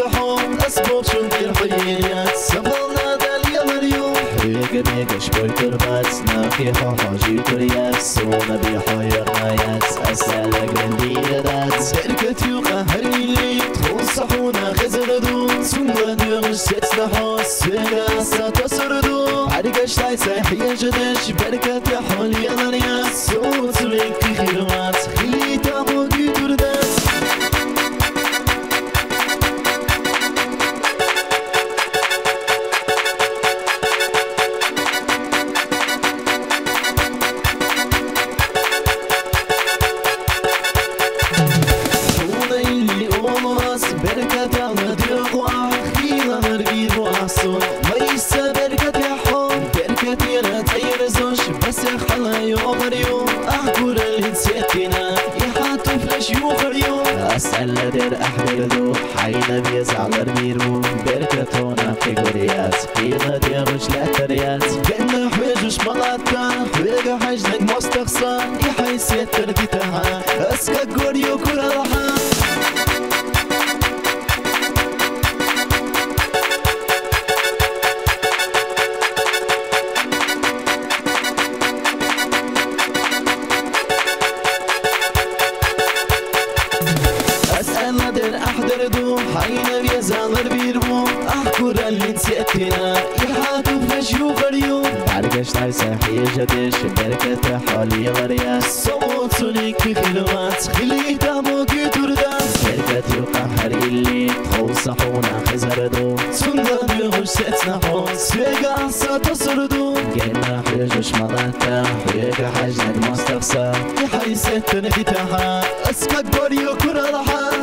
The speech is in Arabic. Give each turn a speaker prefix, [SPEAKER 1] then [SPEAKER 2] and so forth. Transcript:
[SPEAKER 1] صحون أسبوع شون دير حيات سبلنا داليا مريوم حيق ميقش بويتربات ناقي حاجي كريات سونا بحير نايات أسألك من ديرات بركة يوقع هريلي تخون صحونا خزردو سونا ديرش ستنحو سيغا ساتسردو عرقش تايسا حيجدش بركة يحولي غريات سوت لك خيرمات خليتا موقي تردات بركة على ديقوا خيلا مرقيد وعصو ميسا بركة يحوم بركة يلا تيرزوش بس يخلا يوغريو أحبور اللي نسيتنا يحاتو فلاش يوغريو أسأل لدير أحبر ذو حينا بيزعل رميرو بركة هنا في قريات خيلا ديغش لا تريات قلنا حويجوش ملاتا حويقا حجنك مستخصى يحيسيت تركتها أسكا قريو كرالها نادر أحضر دو حينا بيزال البيربو أحكور اللي نسيتنا يحاتو فشيو غريو عرقش تايسا حيجدش بركة حالي غريا صوت سوليك في خلوات خلي دامو كتردات بركة يوقع هريلي خو صحونا خزردو سندا بيغش ستنحو سيغا ساتسردو قينا حيجوش ملاتا حيقا حجنك مستخصى يحي ستن ختاحا اسكك بوريو كرالحا